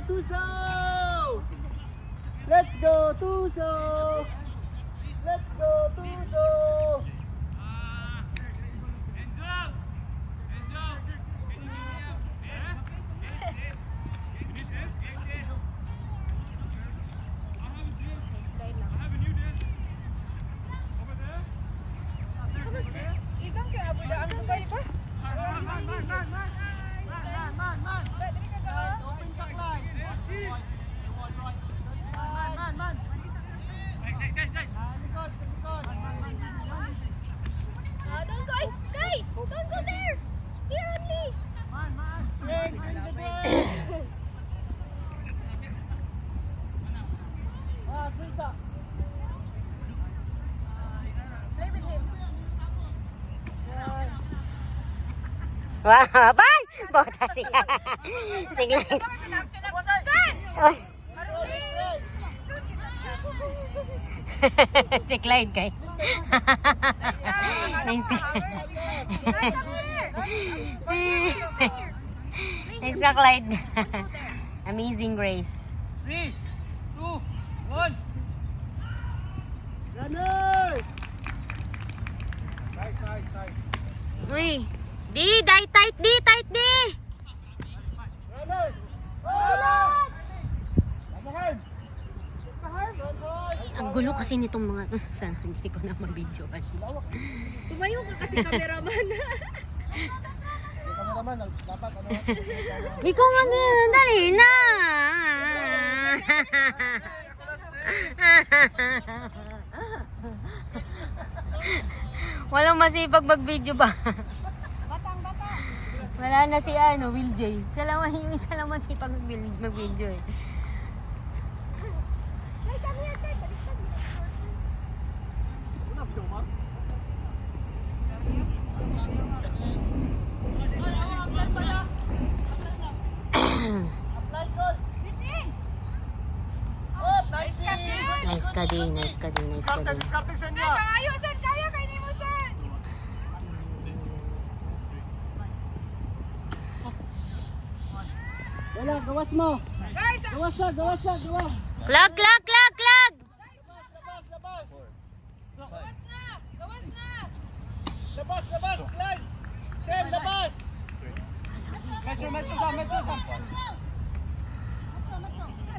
Tuso! Let's go, Tuso! Let's go, Tuso! Igang kaya abu da ang Dubai ba? Open ka, Clyde! Likod, sa likod! Don't go! Guy! Don't go there! Here only! Swing, swing the ball! Sulsa! Play with him. Wow, bye! Bota siya. Sige. Oy. Si Clyde kay. Thanks ka, Clyde. Amazing Grace. 3, 2, 1. Runner! Nice, nice, nice. Uy. Di, tight, di. Runner! Oh! Lasahan! Ang gulo kasi nitong mga... Sana hindi ko na ma-video kasi. Tumayo ka kasi cameraman. Yung cameraman, dapat ano? Ikaw nga din, dali na! Walang masipag mag-video ba? Wala na si Will J. Yung isa lang masipag mag-video eh. Apply goal! Oh, nice team! Nice ka din. Diskarte sa inyo! Ayaw, Sen! Kaya! Kainin mo, Sen! Wala, gawas mo! Guys! Gawas! Clag! Labas! Gawas na! Labas! Clyde! Sen, labas!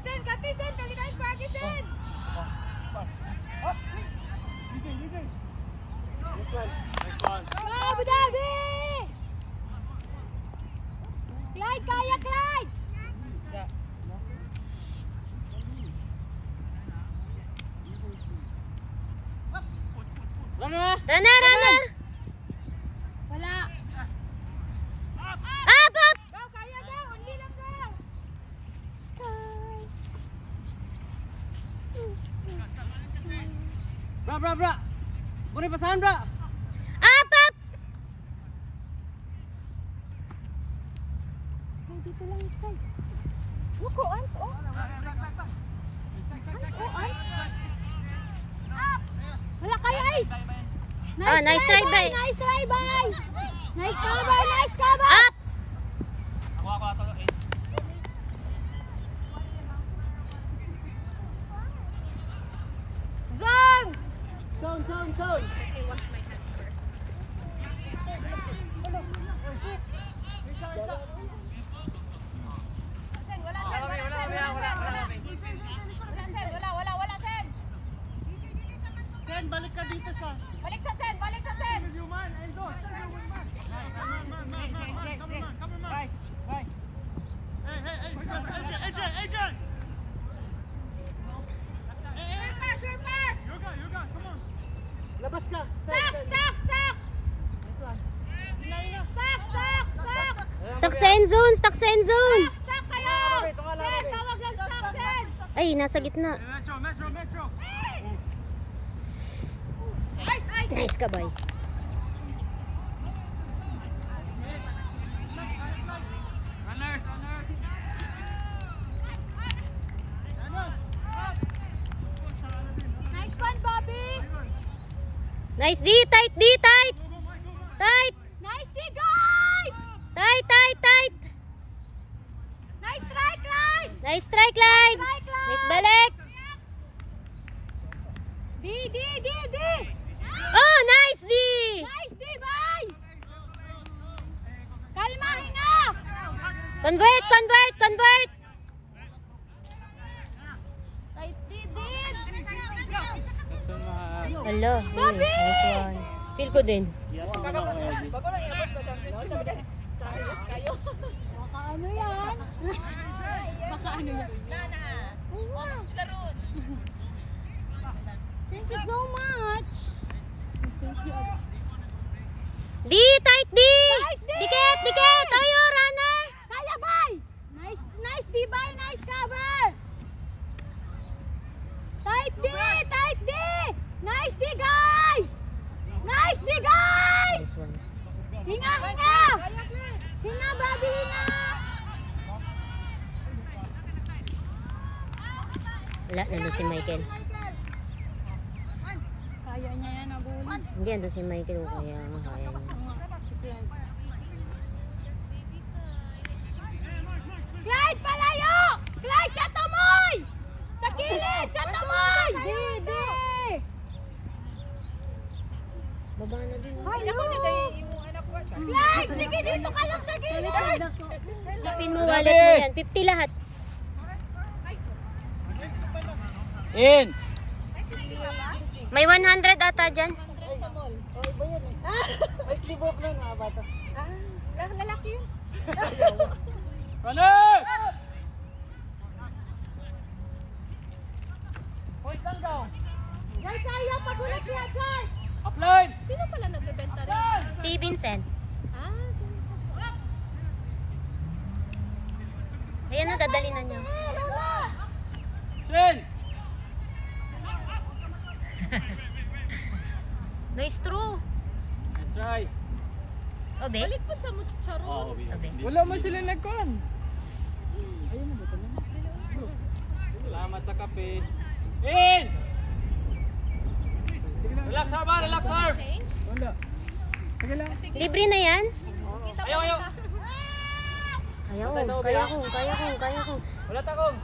Sen! Kati, Sen! Kalikain pagi, Sen! Nice one! Abu Dhabi! Clyde! Kaya, Clyde! Runner! Runner! Wala! Up! Go! Kaya, go! Only lang, go! Bra! Muna pasahan, bra! Up! Dito lang, Sky. Lukuan, oh! Wala kaya, Ice! Nice try, bye. Nice try, bye! Nice cover! Up! Ako ato. Zone! Zone! Wala, Sen! Sen, balik ka dito sa... Balik sa Sen! Sure pass! Labas ka! Stack! Stack! Stuck sa end zone! Stack kayo! Sen, tawag lang stack, Sen! Ay, nasa gitna. Metro. Ice! Nice ka, boy. Runners. Nice one, Bobby! Nice, tight! Nice D, guys! Tight! Nice try, Clyde! Nice try, Clyde. Strike, Clyde. Nice balik. D. Oh, nice, D. Nice, D, bye. Kalma, hinga. Convert. Tight, D. Hello. Nice one. Feel ko din. Bago lang i-abot ko championship. Baka ano yan? Baka ano yan? Thank you so much. Thank you. D, tight D. Tight D. Dikit. Tayo, runner. Kaya, bye. Nice, D, bye. Nice cover. Tight D. Nice D, guys. Nice D, guys. Nice one. Hinga. Hinga, Bobby, hinga. Wala, nandun si Michael. Kaya niya yan, nabulin. Hindi, nandun si Michael. O kaya kaya niya. Clyde, palayo! Clyde, sa tumoy! Sa kilid, sa tumoy! Di! Baba na din. Clyde, sige, dito ka lang sa kilid! Sapin mo wallets mo yan. 50 lahat. In! May 100 ata dyan. Oh, iba yan eh. May clip-off lang mga bata. Lalaki yun. Runner! Point lang daw. Clyde, kaya pagulat niya, Clyde! Upline! Sino pala nagbebenta rin? Si Vincent. Sino? Ayan na, dadali na niya. Shin! Nice throw. Nice try. Obe? Po sa muchicharo. Obe. Wala man sila nagkuhan. Salamat sa kape. In! Relax, Harba! Relax, Harb! Wala. Sige lang. Libre na yan? Ayaw! Kaya ko. Wala takong!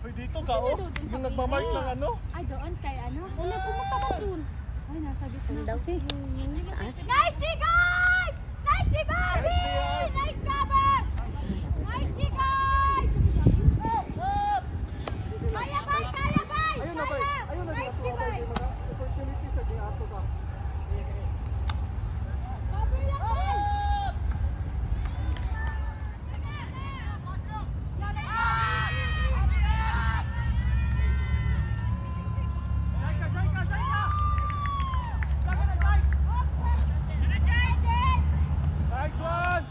Hoy, dito ka oh. Yung nagmamark ng ano? Ay, doon kay ano? Una, pumunta ka dun. Ay, nasa gitna Daw. kasi. Taas. Nice D, guys! Nice D, Bobby! Nice cover! Nice D, guys! Kaya, bye! Ayun na, bay. Ayun na, Nice D, bye! opportunity sa ginagawa ka. Cover lang, bye! Nice one!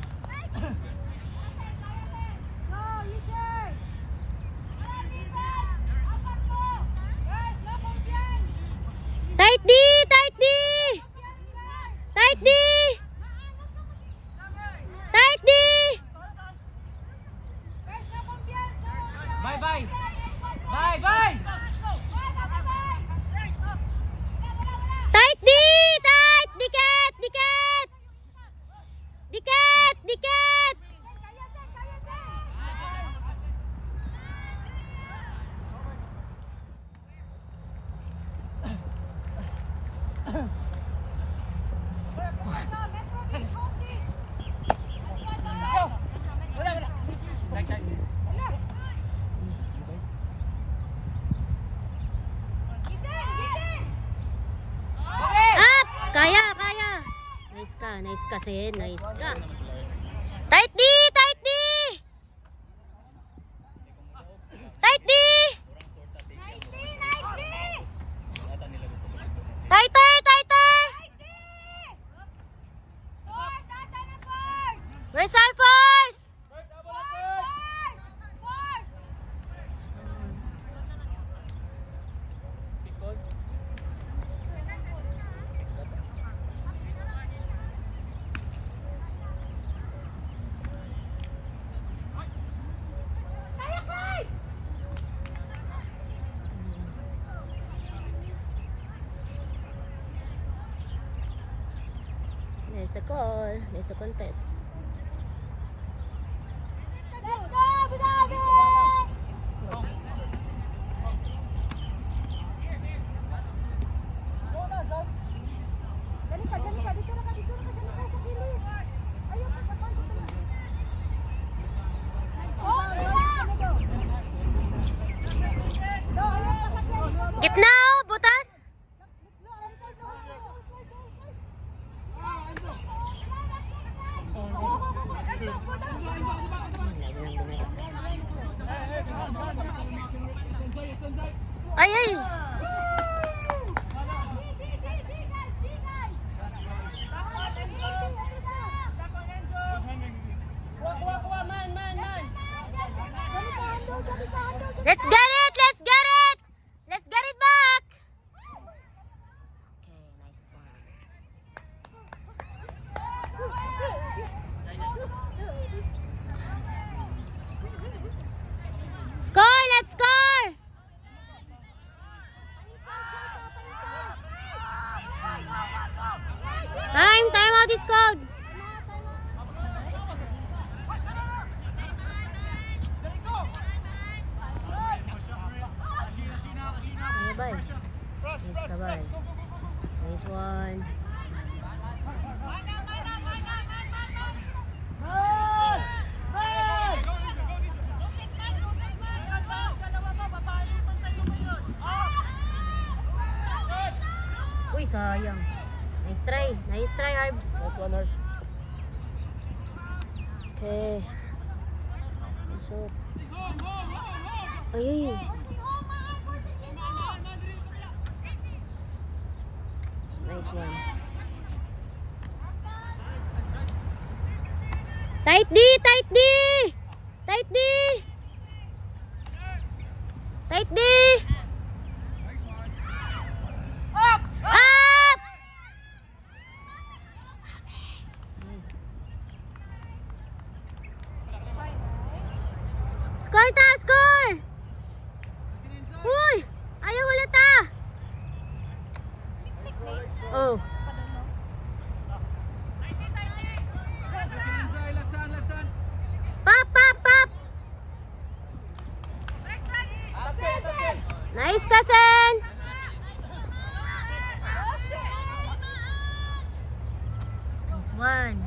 Go, Licker! Wala defense! Apas mo! Guys, no confiance! Tight D! Confiance, guys! Tight D! Guys, no confiance! Bye! Tight D! Tight! Dikit! Kaya, Sen! Up! Kaya! Nice ka, Sen. Nice ka. Tight D! Tight D! Tighter! Where's our force? There's a call. There's a contest. Ay, ay. Kuha, man. Let's get it! Let's get it! Let's get it back! Okay, nice one. Score! Let's score! Time out is called. Ano ba? Nice ka ba? Nice one. Uy, sayang. Nice try. Nice try, Harbs. Nice one, Hart. Okay. So. Ay. Nice one. Tight D! Tight D! Tight D! Tight D! Up! Up! Score ta! Score! Uy! Ayaw hulata! Oh. Pop, pop, pop! Nice, Kasen! Nice one.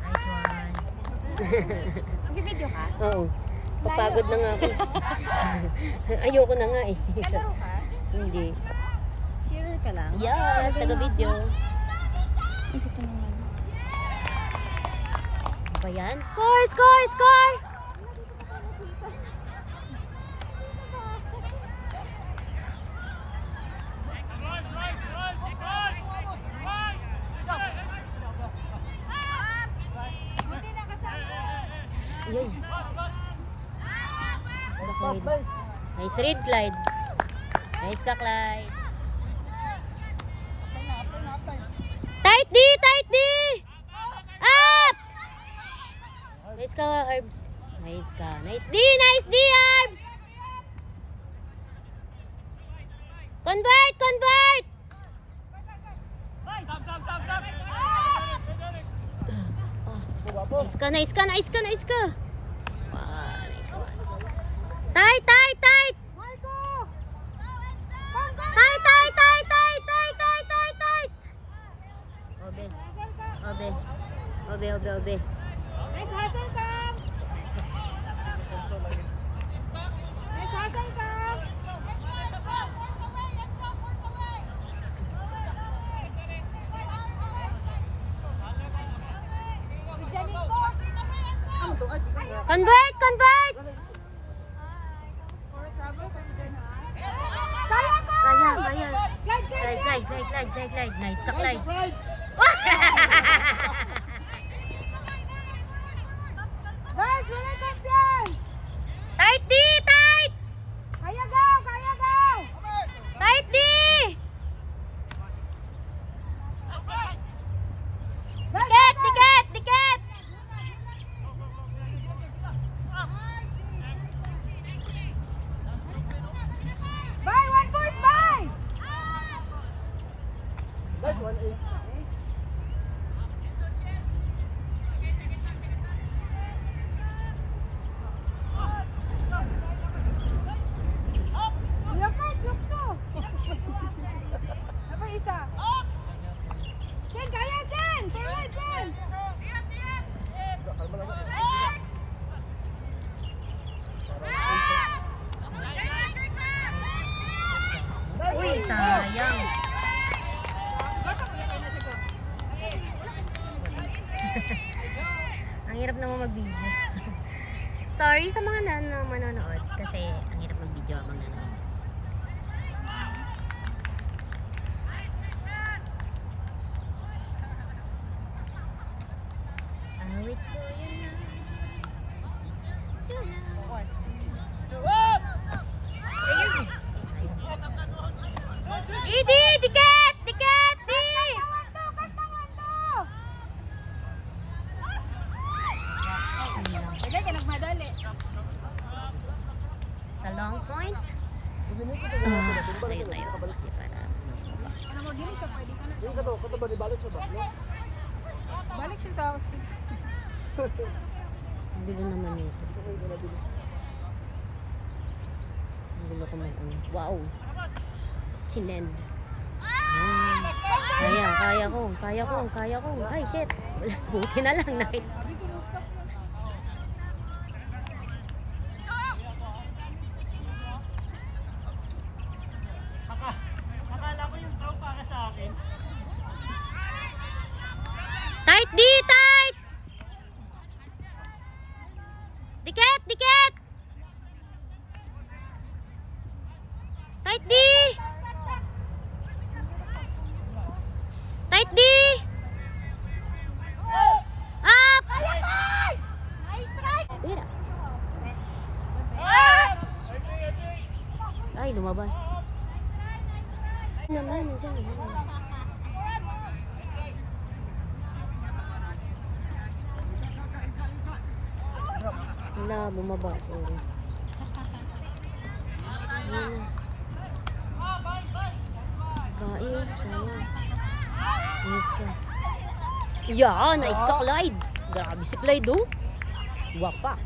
Nice one. Mag-video ka? Oo. Papagod na nga ako. Ayoko na nga eh. Kalaro ka? Hindi. Cheerer ka lang? Yes, taga-video. Ito ka naman. Ano ba yan? Score! Score! Score! Buti na kasama. Yay. Pass, bay. Nice read, Clyde. Nice ka, Clyde. Tight D! Tight D! Up! Nice ka, Herbs. Nice ka. Nice D! Nice D, Herbs! Convert! Convert! Nice ka, nice ka, nice ka, nice ka. Wow, nice one. Tight, tight, tight! Tight, tight, tight, tight, tight, tight, tight, tight! Obe. Obe. Obe, obe, obe. Nice hustle, Kang! Nice hustle, Kang! Convert, convert! Kaya ko! Kaya, kaya. Glide, Glide, glide, glide, glide, glide, glide. Nice ka, Clyde. Right. Guys, wala champion! Tight D! Tight! Kaya go! Kaya go! Tight D! Tiket! Tiket! Tiket! Bye! One first, bye! Nice one, ace. Lakad, lukso! Apa isa? Sen, kaya Sen! Forward, Sen! Kalma lang. Uy, sayang. Ang hirap naman mag-video. Sorry sa mga manonood kasi ang hirap mag-video habang nanonood. Awit ko yun lang. Yun lang. Up! Idi! Tiket! Tiket! Di! Sige, ka nagmadali. Sa long point. Hindi ko Tayo kasi para Ano mo, dili siya, pwede ka na. Hindi ka to, kato ba balik sa baklo? Balik siya sa hospital. ang gulo naman ito. Okay, ka na din. Ang gulo ko man. Wow! Chinend. Kaya ko. Ay, shit. Buti na lang nakita. Akala ko yung throw para sa akin. Tight di! Tight! Tiket! Tiket! Tight di! Tight di! Up! Nice strike! Pira. Ay, lumabas. Naman, nandiyan. Wala, bumaba. Sorry. Ayun na. Bae, sayang. Nice ka. Yeah, nice ka, Clyde. Grabe si Clyde, oh. Wapa.